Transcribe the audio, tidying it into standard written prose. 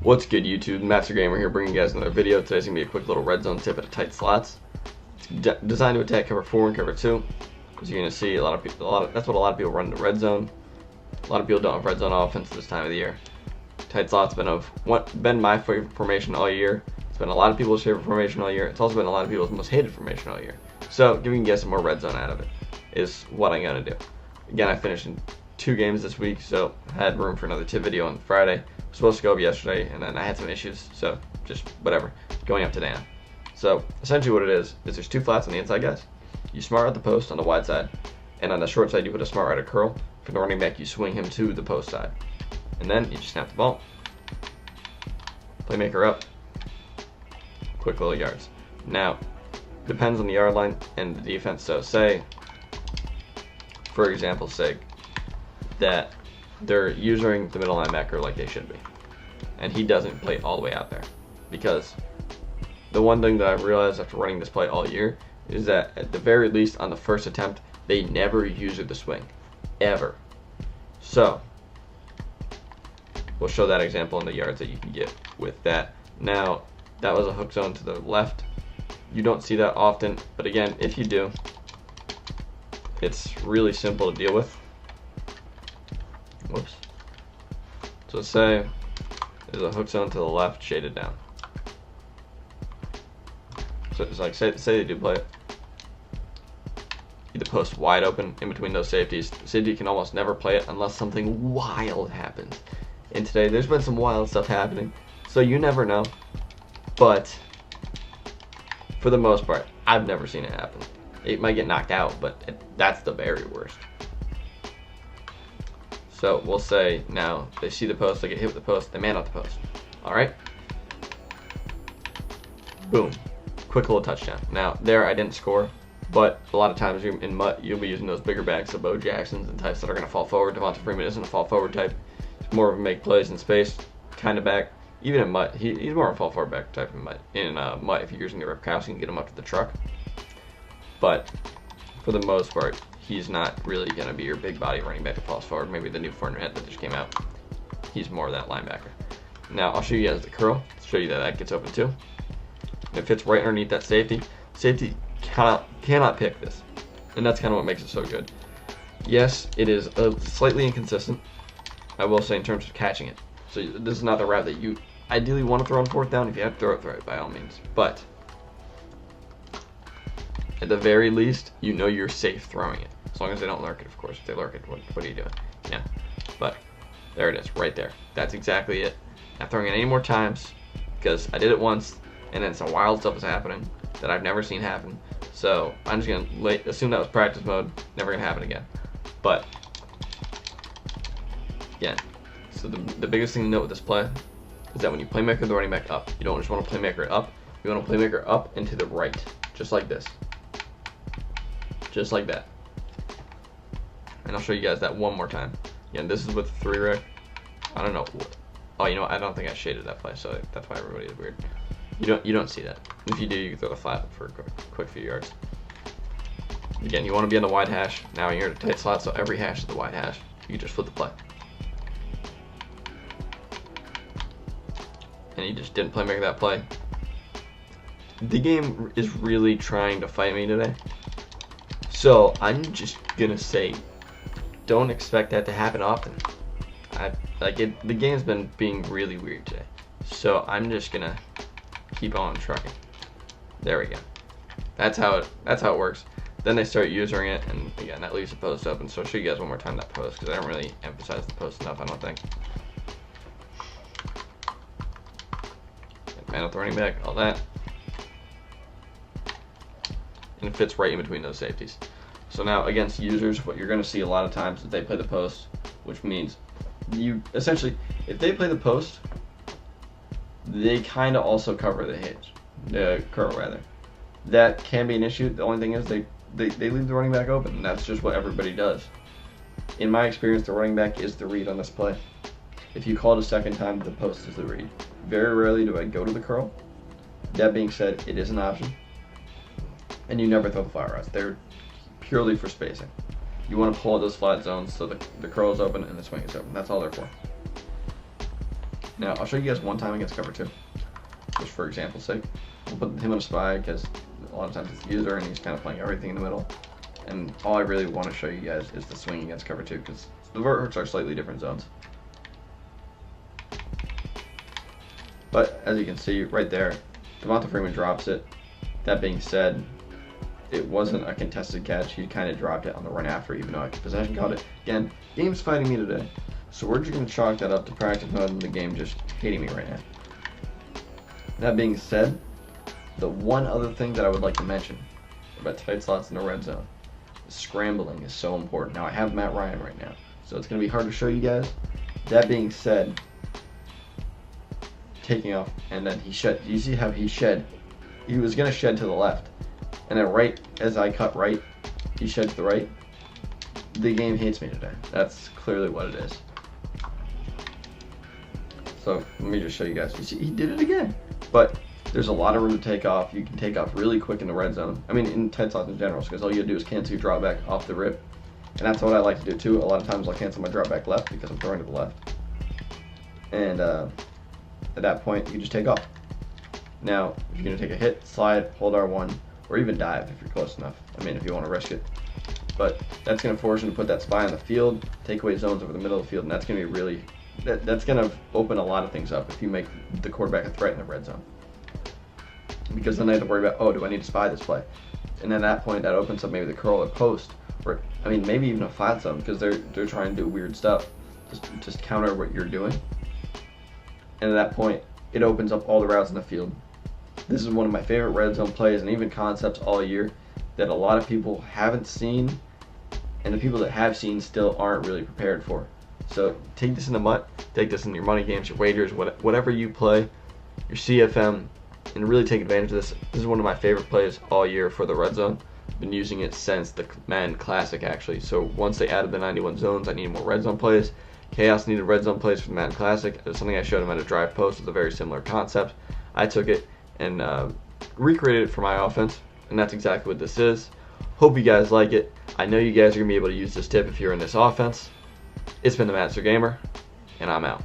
What's good, YouTube? Master Gamer here, bringing you guys another video. Today's gonna be a quick little red zone tip at tight slots. It's designed to attack cover 4 and cover 2. As you're gonna see, that's what a lot of people run into red zone. A lot of people don't have red zone offense this time of the year. Tight slots been my favorite formation all year. It's been a lot of people's favorite formation all year. It's also been a lot of people's most hated formation all year. So giving you guys some more red zone out of it is what I'm gonna do. Again, I finished in 2 games this week, so I had room for another tip video on Friday. I was supposed to go up yesterday, and then I had some issues, so just whatever. Going up today. So essentially what it is there's 2 flats on the inside, guys. You smart out the post on the wide side, and on the short side you put a smart rider curl. For the running back, you swing him to the post side, and then you just snap the ball. Playmaker up. Quick little yards. Now, depends on the yard line and the defense. So say, for example's sake, that they're using the middle linebacker like they should be, and he doesn't play all the way out there, because the one thing that I've realized after running this play all year is that at the very least on the first attempt they never use the swing, ever. So we'll show that example in the yards that you can get with that. Now that was a hook zone to the left. You don't see that often, but again, if you do, it's really simple to deal with. Whoops. So say there's a hook zone to the left, shaded down. So it's like say they do play it. The post wide open in between those safeties. The safety can almost never play it unless something wild happens. And today there's been some wild stuff happening, so you never know. But for the most part, I've never seen it happen. It might get knocked out, but that's the very worst. So we'll say now they see the post, they get hit with the post, they man out the post. Alright? Boom. Quick little touchdown. Now there I didn't score, but a lot of times in MUT you'll be using those bigger backs, the Bo Jacksons and types that are going to fall forward. Devonta Freeman isn't a fall forward type. He's more of a make plays in space kind of back. Even in MUT, he's more of a fall forward back type in MUT. In MUT, if you're using the rip cows, you can get him up to the truck. But for the most part, he's not really going to be your big body running back that falls forward. Maybe the new Fournette that just came out. He's more of that linebacker. Now, I'll show you guys the curl. Show you that gets open too. And it fits right underneath that safety. Safety cannot pick this. And that's kind of what makes it so good. Yes, it is slightly inconsistent, I will say, in terms of catching it. So this is not the route that you ideally want to throw on 4th down. If you have to throw it by all means. But at the very least, you know you're safe throwing it. As long as they don't lurk it, of course. If they lurk it, what are you doing? Yeah. But there it is, right there. That's exactly it. Not throwing it any more times, because I did it once, and then some wild stuff is happening that I've never seen happen. So I'm just going to assume that was practice mode. Never going to happen again. But again, so the biggest thing to note with this play is that when you playmaker the running back up, you don't just want to playmaker it up. You want to playmaker up and to the right, just like this. Just like that. And I'll show you guys that one more time. Again, this is with 3 rec. I don't know. Oh, you know what? I don't think I shaded that play, so that's why everybody is weird. You don't see that. If you do, you can throw the flat for a quick few yards. Again, you want to be on the wide hash. Now you're in a tight slot, so every hash is the wide hash. You can just flip the play. And you just didn't playmaker that play. The game is really trying to fight me today. So I'm just gonna say, don't expect that to happen often. The game's been being really weird today. So I'm just gonna keep on trucking. There we go. That's how it works. Then they start using it, and again, that leaves the post open. So I'll show you guys one more time that post, because I don't really emphasize the post enough, I don't think. Man with the running back, all that. And it fits right in between those safeties. So now against users, what you're going to see a lot of times is they play the post, which means you essentially, if they play the post, they kind of also cover the curl rather. That can be an issue. The only thing is they leave the running back open, and that's just what everybody does. In my experience, the running back is the read on this play. If you call it a second time, the post is the read. Very rarely do I go to the curl. That being said, it is an option. And you never throw the flat routes. They're purely for spacing. You want to pull out those flat zones so the curl is open and the swing is open. That's all they're for. Now, I'll show you guys one time against cover 2, just for example's sake. We'll put him on a spy because a lot of times it's the user and he's kind of playing everything in the middle. And all I really want to show you guys is the swing against cover 2 because the verts are slightly different zones. But as you can see right there, Devonta Freeman drops it. That being said, it wasn't a contested catch. He kind of dropped it on the run after, even though I possession caught it. Again, game's fighting me today. So we're just going to chalk that up to practice mode and the game just hating me right now. That being said, the one other thing that I would like to mention about tight slots in the red zone, scrambling is so important. Now I have Matt Ryan right now, so it's going to be hard to show you guys. That being said, taking off, and then he shed. You see how he shed? He was going to shed to the left, and then right as I cut right, he shed to the right. The game hates me today. That's clearly what it is. So let me just show you guys. You see, he did it again. But there's a lot of room to take off. You can take off really quick in the red zone. I mean, in tight slots in general, because all you gotta do is cancel your drop back off the rip. And that's what I like to do too. A lot of times I'll cancel my drop back left because I'm throwing to the left. And at that point, you just take off. Now, if you're gonna take a hit, slide, hold R1, or even dive if you're close enough. I mean, if you want to risk it. But that's gonna force you to put that spy on the field, take away zones over the middle of the field, and that's gonna be really, that's gonna open a lot of things up if you make the quarterback a threat in the red zone. Because then they have to worry about, oh, do I need to spy this play? And then at that point, that opens up maybe the curl or post, or I mean, maybe even a flat zone because they're trying to do weird stuff, just counter what you're doing. And at that point, it opens up all the routes in the field. This is one of my favorite red zone plays and even concepts all year that a lot of people haven't seen, and the people that have seen still aren't really prepared for. So take this in the MUT, take this in your money games, your wagers, whatever you play, your CFM, and really take advantage of this. This is one of my favorite plays all year for the red zone. I've been using it since the Madden Classic actually. So once they added the 91 zones, I needed more red zone plays. Chaos needed red zone plays for the Madden Classic. It was something I showed him at a drive post. It's a very similar concept. I took it and recreated it for my offense, and that's exactly what this is. Hope you guys like it. I know you guys are going to be able to use this tip if you're in this offense. It's been the Master Gamer, and I'm out.